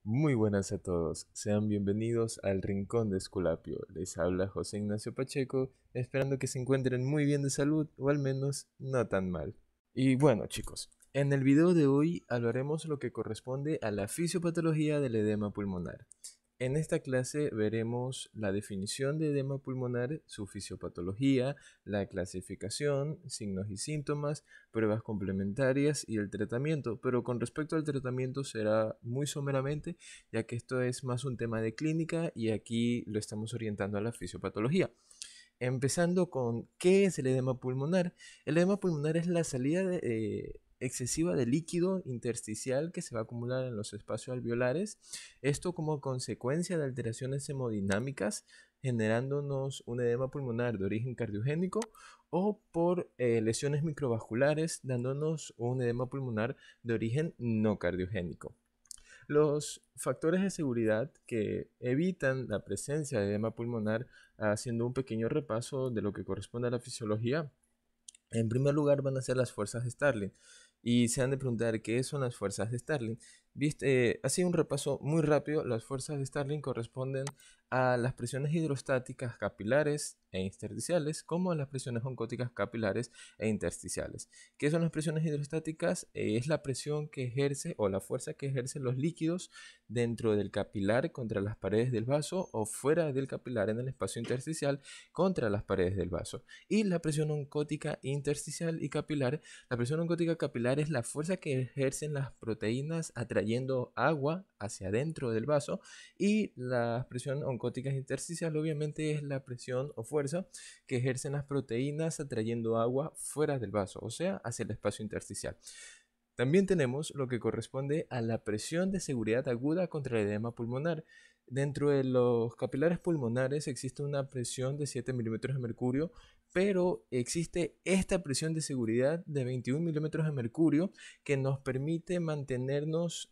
Muy buenas a todos, sean bienvenidos al Rincón de Esculapio. Les habla José Ignacio Pacheco, esperando que se encuentren muy bien de salud o al menos no tan mal. Y bueno chicos, en el video de hoy hablaremos lo que corresponde a la fisiopatología del edema pulmonar. En esta clase veremos la definición de edema pulmonar, su fisiopatología, la clasificación, signos y síntomas, pruebas complementarias y el tratamiento, pero con respecto al tratamiento será muy someramente, ya que esto es más un tema de clínica y aquí lo estamos orientando a la fisiopatología. Empezando con ¿qué es el edema pulmonar? El edema pulmonar es la salida excesiva de líquido intersticial que se va a acumular en los espacios alveolares. Esto como consecuencia de alteraciones hemodinámicas, generándonos un edema pulmonar de origen cardiogénico o por lesiones microvasculares, dándonos un edema pulmonar de origen no cardiogénico. Los factores de seguridad que evitan la presencia de edema pulmonar, haciendo un pequeño repaso de lo que corresponde a la fisiología, en primer lugar van a ser las fuerzas de Starling. Y se han de preguntar qué son las fuerzas de Starling. Viste, así un repaso muy rápido, las fuerzas de Starling corresponden a las presiones hidrostáticas capilares e intersticiales, como a las presiones oncóticas capilares e intersticiales. ¿Qué son las presiones hidrostáticas? Es la presión que ejerce o la fuerza que ejercen los líquidos dentro del capilar contra las paredes del vaso o fuera del capilar en el espacio intersticial contra las paredes del vaso. Y la presión oncótica intersticial y capilar. La presión oncótica capilar es la fuerza que ejercen las proteínas atrayendo agua hacia adentro del vaso, y la presión oncótica intersticial obviamente es la presión o fuerza que ejercen las proteínas atrayendo agua fuera del vaso, o sea, hacia el espacio intersticial. También tenemos lo que corresponde a la presión de seguridad aguda contra el edema pulmonar. Dentro de los capilares pulmonares existe una presión de 7 milímetros de mercurio, pero existe esta presión de seguridad de 21 milímetros de mercurio que nos permite mantenernos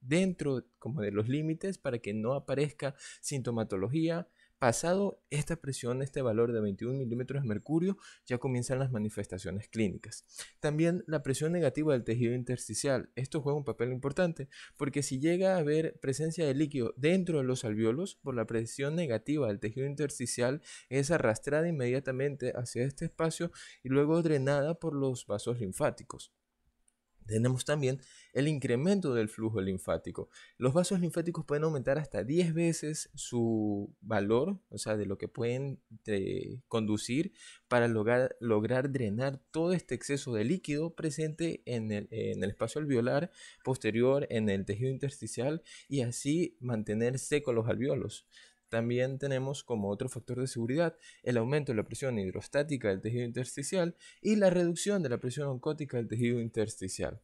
dentro como de los límites para que no aparezca sintomatología. Pasado esta presión, este valor de 21 milímetros de mercurio, ya comienzan las manifestaciones clínicas. También la presión negativa del tejido intersticial. Esto juega un papel importante porque si llega a haber presencia de líquido dentro de los alvéolos, por la presión negativa del tejido intersticial es arrastrada inmediatamente hacia este espacio y luego drenada por los vasos linfáticos. Tenemos también el incremento del flujo linfático. Los vasos linfáticos pueden aumentar hasta 10 veces su valor, o sea, de lo que pueden conducir para lograr drenar todo este exceso de líquido presente en el espacio alveolar posterior, en el tejido intersticial, y así mantener secos los alvéolos. También tenemos como otro factor de seguridad el aumento de la presión hidrostática del tejido intersticial y la reducción de la presión oncótica del tejido intersticial.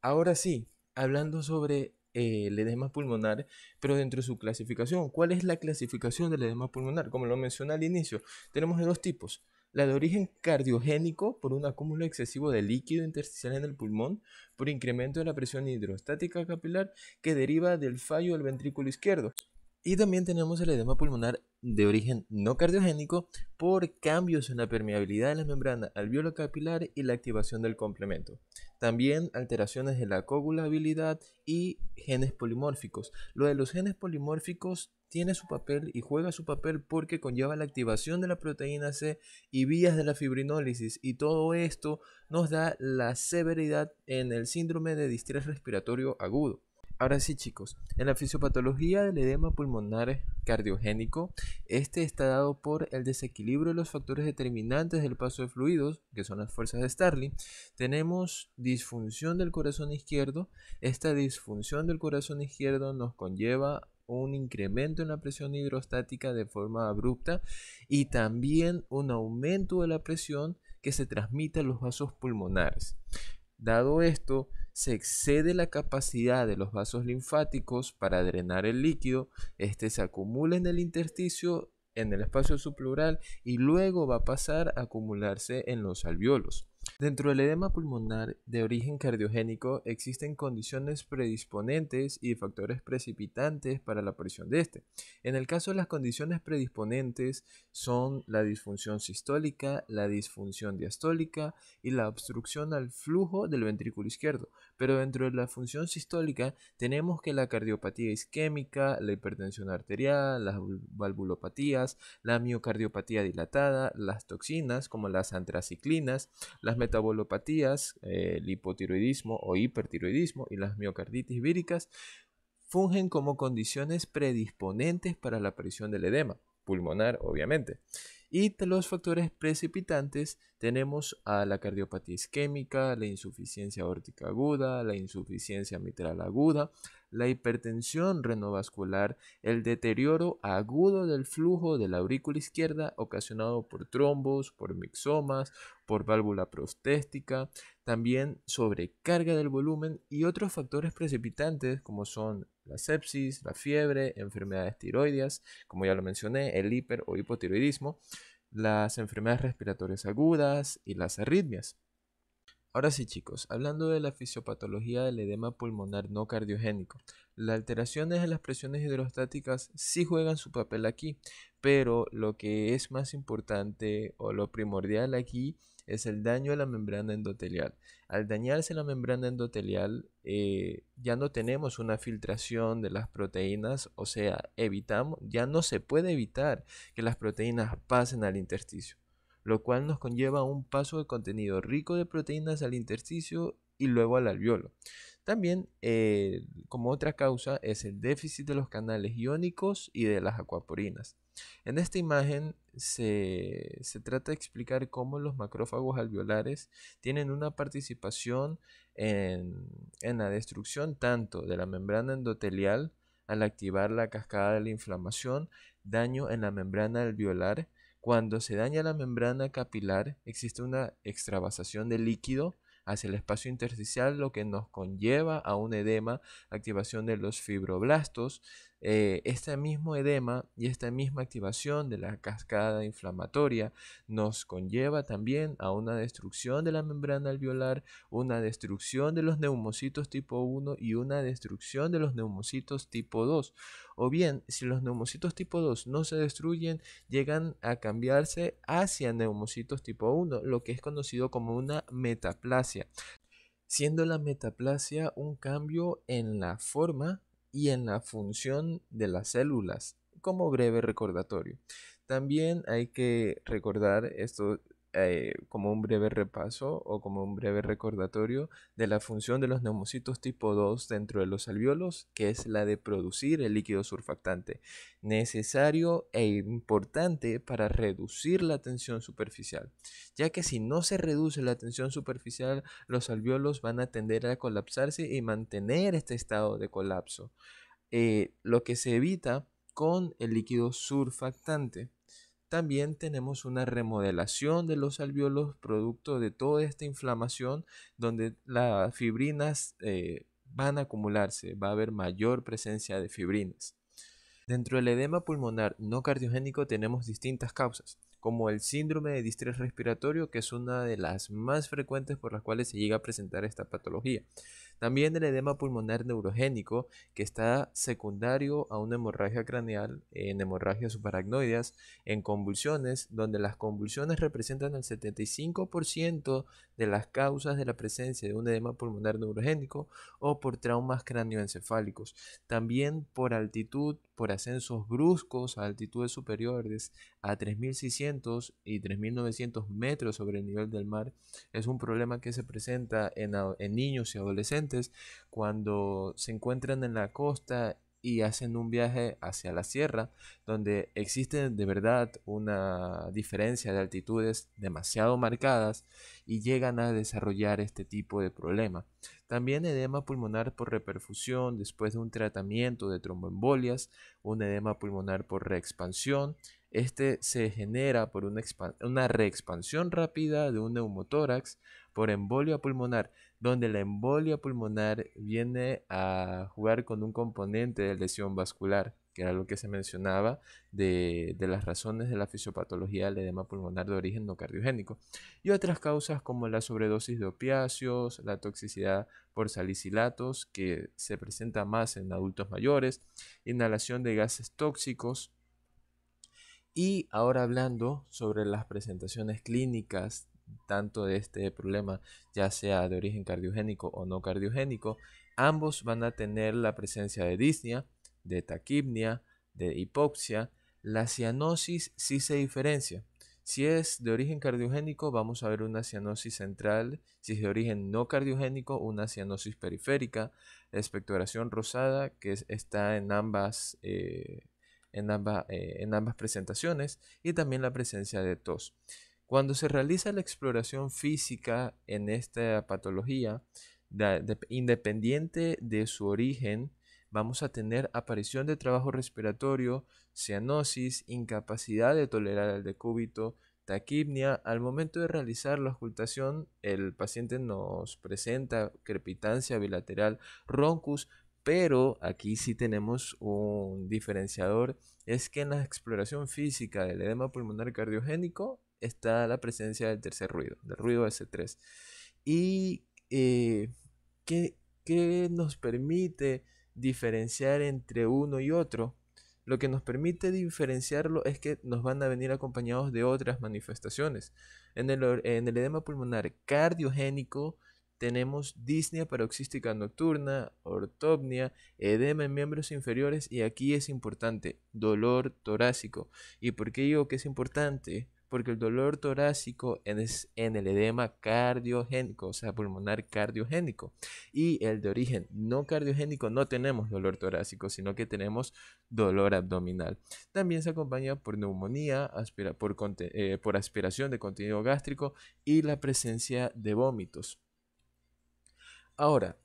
Ahora sí, hablando sobre el edema pulmonar, pero dentro de su clasificación. ¿Cuál es la clasificación del edema pulmonar? Como lo mencioné al inicio, tenemos de dos tipos. La de origen cardiogénico, por un acúmulo excesivo de líquido intersticial en el pulmón, por incremento de la presión hidrostática capilar que deriva del fallo del ventrículo izquierdo. Y también tenemos el edema pulmonar de origen no cardiogénico por cambios en la permeabilidad de la membrana alveolo-capilar y la activación del complemento. También alteraciones de la coagulabilidad y genes polimórficos. Lo de los genes polimórficos tiene su papel y juega su papel porque conlleva la activación de la proteína C y vías de la fibrinólisis, y todo esto nos da la severidad en el síndrome de distrés respiratorio agudo. Ahora sí, chicos, en la fisiopatología del edema pulmonar cardiogénico, este está dado por el desequilibrio de los factores determinantes del paso de fluidos, que son las fuerzas de Starling. Tenemos disfunción del corazón izquierdo. Esta disfunción del corazón izquierdo nos conlleva un incremento en la presión hidrostática de forma abrupta y también un aumento de la presión que se transmite a los vasos pulmonares. Dado esto, se excede la capacidad de los vasos linfáticos para drenar el líquido. Este se acumula en el intersticio, en el espacio subpleural, y luego va a pasar a acumularse en los alvéolos. Dentro del edema pulmonar de origen cardiogénico existen condiciones predisponentes y factores precipitantes para la aparición de este. En el caso de las condiciones predisponentes son la disfunción sistólica, la disfunción diastólica y la obstrucción al flujo del ventrículo izquierdo. Pero dentro de la función sistólica tenemos que la cardiopatía isquémica, la hipertensión arterial, las valvulopatías, la miocardiopatía dilatada, las toxinas como las antraciclinas, las metabolopatías, el hipotiroidismo o hipertiroidismo y las miocarditis víricas fungen como condiciones predisponentes para la aparición del edema pulmonar, obviamente. Y de los factores precipitantes tenemos a la cardiopatía isquémica, la insuficiencia aórtica aguda, la insuficiencia mitral aguda, la hipertensión renovascular, el deterioro agudo del flujo de la aurícula izquierda ocasionado por trombos, por mixomas, por válvula prostéstica, también sobrecarga del volumen y otros factores precipitantes como son la sepsis, la fiebre, enfermedades tiroideas, como ya lo mencioné, el hiper o hipotiroidismo, las enfermedades respiratorias agudas y las arritmias. Ahora sí, chicos, hablando de la fisiopatología del edema pulmonar no cardiogénico, las alteraciones en las presiones hidrostáticas sí juegan su papel aquí, pero lo que es más importante o lo primordial aquí es el daño a la membrana endotelial. Al dañarse la membrana endotelial, ya no tenemos una filtración de las proteínas, o sea, ya no se puede evitar que las proteínas pasen al intersticio, lo cual nos conlleva un paso de contenido rico de proteínas al intersticio y luego al alveolo. También, como otra causa, es el déficit de los canales iónicos y de las acuaporinas. En esta imagen se trata de explicar cómo los macrófagos alveolares tienen una participación en la destrucción tanto de la membrana endotelial al activar la cascada de la inflamación, daño en la membrana alveolar. Cuando se daña la membrana capilar, existe una extravasación de líquido hacia el espacio intersticial, lo que nos conlleva a un edema, activación de los fibroblastos. Este mismo edema y esta misma activación de la cascada inflamatoria nos conlleva también a una destrucción de la membrana alveolar, una destrucción de los neumocitos tipo 1 y una destrucción de los neumocitos tipo 2. O bien, si los neumocitos tipo 2 no se destruyen, llegan a cambiarse hacia neumocitos tipo 1, lo que es conocido como una metaplasia, siendo la metaplasia un cambio en la forma y en la función de las células, como breve recordatorio. También hay que recordar esto como un breve repaso o como un breve recordatorio de la función de los neumocitos tipo 2 dentro de los alvéolos, que es la de producir el líquido surfactante, necesario e importante para reducir la tensión superficial, ya que si no se reduce la tensión superficial, los alvéolos van a tender a colapsarse y mantener este estado de colapso, lo que se evita con el líquido surfactante. También tenemos una remodelación de los alvéolos producto de toda esta inflamación, donde las fibrinas van a acumularse, va a haber mayor presencia de fibrinas. Dentro del edema pulmonar no cardiogénico tenemos distintas causas, como el síndrome de distrés respiratorio, que es una de las más frecuentes por las cuales se llega a presentar esta patología. También el edema pulmonar neurogénico, que está secundario a una hemorragia craneal, en hemorragias subaracnoideas, en convulsiones, donde las convulsiones representan el 75% de las causas de la presencia de un edema pulmonar neurogénico, o por traumas cráneoencefálicos. También por altitud, por ascensos bruscos a altitudes superiores a 3.600 y 3.900 metros sobre el nivel del mar. Es un problema que se presenta en niños y adolescentes cuando se encuentran en la costa y hacen un viaje hacia la sierra, donde existe de verdad una diferencia de altitudes demasiado marcadas y llegan a desarrollar este tipo de problema. También edema pulmonar por reperfusión después de un tratamiento de tromboembolias, un edema pulmonar por reexpansión. Este se genera por una reexpansión rápida de un neumotórax, por embolia pulmonar donde la embolia pulmonar viene a jugar con un componente de lesión vascular, que era lo que se mencionaba de las razones de la fisiopatología del edema pulmonar de origen no cardiogénico, y otras causas como la sobredosis de opiáceos, la toxicidad por salicilatos, que se presenta más en adultos mayores, inhalación de gases tóxicos. Y ahora hablando sobre las presentaciones clínicas, tanto de este problema, ya sea de origen cardiogénico o no cardiogénico, ambos van a tener la presencia de disnea, de taquipnia, de hipoxia. La cianosis sí se diferencia. Si es de origen cardiogénico, vamos a ver una cianosis central. Si es de origen no cardiogénico, una cianosis periférica. La expectoración rosada, que está en ambas presentaciones, y también la presencia de tos. Cuando se realiza la exploración física en esta patología, independiente de su origen, vamos a tener aparición de trabajo respiratorio, cianosis, incapacidad de tolerar el decúbito, taquipnia. Al momento de realizar la ocultación, el paciente nos presenta crepitancia bilateral, roncus, pero aquí sí tenemos un diferenciador, es que en la exploración física del edema pulmonar cardiogénico está la presencia del tercer ruido, del ruido S3. ¿Y qué, qué nos permite diferenciar entre uno y otro? Lo que nos permite diferenciarlo es que nos van a venir acompañados de otras manifestaciones. En el edema pulmonar cardiogénico tenemos disnea paroxística nocturna, ortopnia, edema en miembros inferiores, y aquí es importante, dolor torácico. ¿Y por qué digo que es importante? Porque el dolor torácico es en el edema cardiogénico, o sea, pulmonar cardiogénico. Y el de origen no cardiogénico no tenemos dolor torácico, sino que tenemos dolor abdominal. También se acompaña por neumonía, por aspiración de contenido gástrico y la presencia de vómitos. Ahora,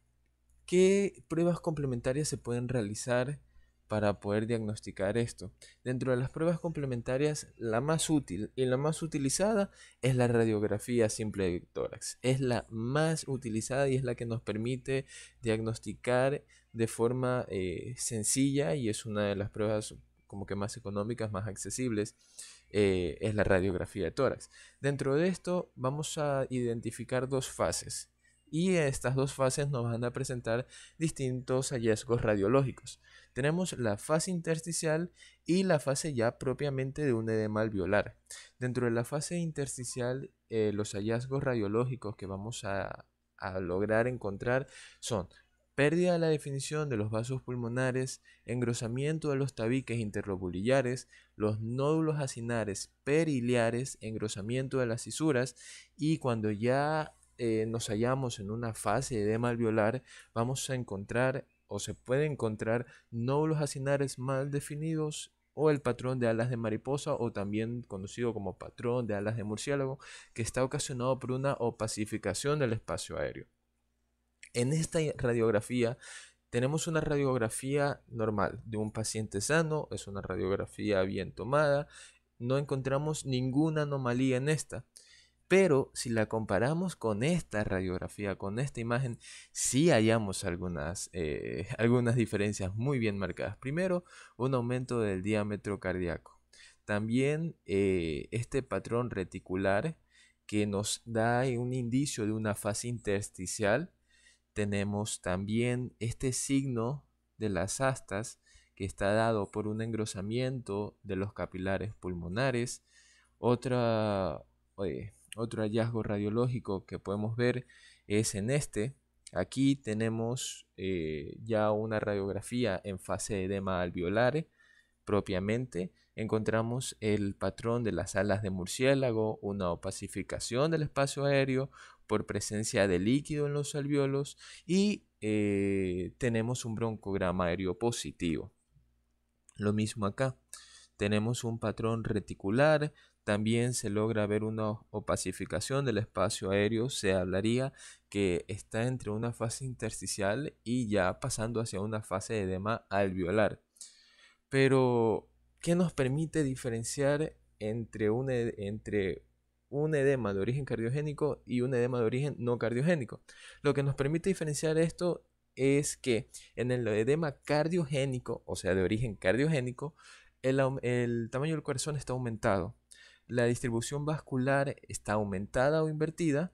¿qué pruebas complementarias se pueden realizar para poder diagnosticar esto? Dentro de las pruebas complementarias, la más útil y la más utilizada es la radiografía simple de tórax. Es la más utilizada y es la que nos permite diagnosticar de forma sencilla, y es una de las pruebas como que más económicas, más accesibles. Es la radiografía de tórax. Dentro de esto vamos a identificar dos fases, y estas dos fases nos van a presentar distintos hallazgos radiológicos. Tenemos la fase intersticial y la fase ya propiamente de un edema alveolar. Dentro de la fase intersticial, los hallazgos radiológicos que vamos a lograr encontrar son pérdida de la definición de los vasos pulmonares, engrosamiento de los tabiques interlobulillares, los nódulos acinares periliares, engrosamiento de las cisuras, y cuando ya nos hallamos en una fase de edema alveolar, vamos a encontrar o se puede encontrar nódulos acinares mal definidos, o el patrón de alas de mariposa, o también conocido como patrón de alas de murciélago, que está ocasionado por una opacificación del espacio aéreo. En esta radiografía tenemos una radiografía normal de un paciente sano, es una radiografía bien tomada, no encontramos ninguna anomalía en esta. Pero si la comparamos con esta radiografía, con esta imagen, sí hallamos algunas diferencias muy bien marcadas. Primero, un aumento del diámetro cardíaco. También este patrón reticular que nos da un indicio de una fase intersticial. Tenemos también este signo de las astas, que está dado por un engrosamiento de los capilares pulmonares. Otro hallazgo radiológico que podemos ver es en este. Aquí tenemos ya una radiografía en fase de edema alveolar propiamente. Encontramos el patrón de las alas de murciélago, una opacificación del espacio aéreo por presencia de líquido en los alvéolos, y tenemos un broncograma aéreo positivo. Lo mismo acá. Tenemos un patrón reticular, también se logra ver una opacificación del espacio aéreo. Se hablaría que está entre una fase intersticial y ya pasando hacia una fase de edema alveolar. Pero, ¿qué nos permite diferenciar entre un edema de origen cardiogénico y un edema de origen no cardiogénico. Lo que nos permite diferenciar esto es que en el edema cardiogénico, o sea, de origen cardiogénico, el tamaño del corazón está aumentado. La distribución vascular está aumentada o invertida.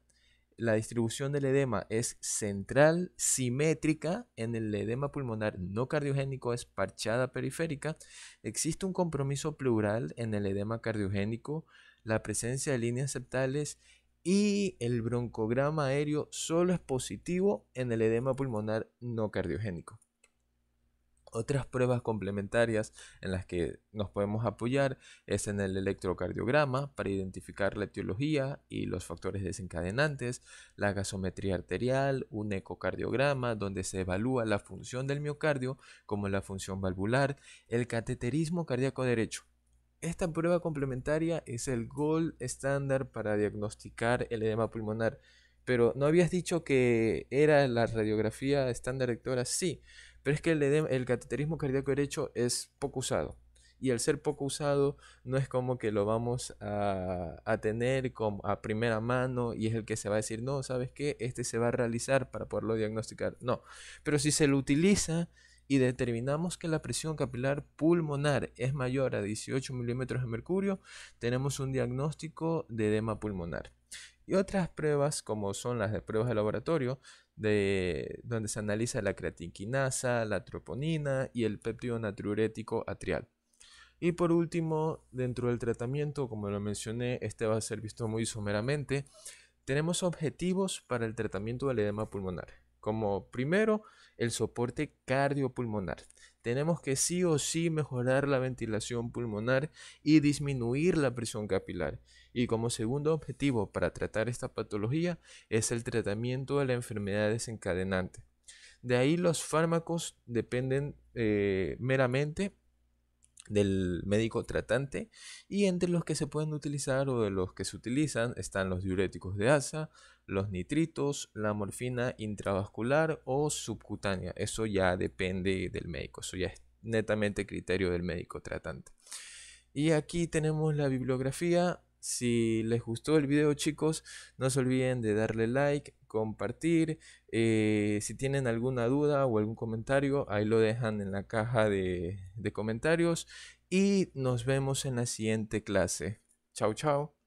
La distribución del edema es central, simétrica. En el edema pulmonar no cardiogénico es parchada periférica. Existe un compromiso pleural en el edema cardiogénico, la presencia de líneas septales y el broncograma aéreo solo es positivo en el edema pulmonar no cardiogénico. Otras pruebas complementarias en las que nos podemos apoyar es en el electrocardiograma para identificar la etiología y los factores desencadenantes, la gasometría arterial, un ecocardiograma donde se evalúa la función del miocardio como la función valvular, el cateterismo cardíaco derecho. Esta prueba complementaria es el gold estándar para diagnosticar el edema pulmonar. Pero ¿no habías dicho que era la radiografía estándar de Tora? Sí, pero es que el cateterismo cardíaco derecho es poco usado. Y al ser poco usado, no es como que lo vamos a tener como a primera mano y es el que se va a decir, no, ¿sabes qué? Este se va a realizar para poderlo diagnosticar. No, pero si se lo utiliza y determinamos que la presión capilar pulmonar es mayor a 18 milímetros de mercurio, tenemos un diagnóstico de edema pulmonar. Y otras pruebas, como son las de pruebas de laboratorio, donde se analiza la creatinquinasa, la troponina y el péptido natriurético atrial. Y por último, dentro del tratamiento, como lo mencioné, este va a ser visto muy someramente. Tenemos objetivos para el tratamiento del edema pulmonar, como primero el soporte cardiopulmonar. Tenemos que sí o sí mejorar la ventilación pulmonar y disminuir la presión capilar. Y como segundo objetivo para tratar esta patología es el tratamiento de la enfermedad desencadenante. De ahí los fármacos dependen meramente del médico tratante, y entre los que se pueden utilizar o de los que se utilizan están los diuréticos de asa, los nitritos, la morfina intravascular o subcutánea. Eso ya depende del médico, eso ya es netamente criterio del médico tratante. Y aquí tenemos la bibliografía. Si les gustó el video, chicos, no se olviden de darle like, compartir. Si tienen alguna duda o algún comentario, ahí lo dejan en la caja de comentarios. Y nos vemos en la siguiente clase. Chao, chao.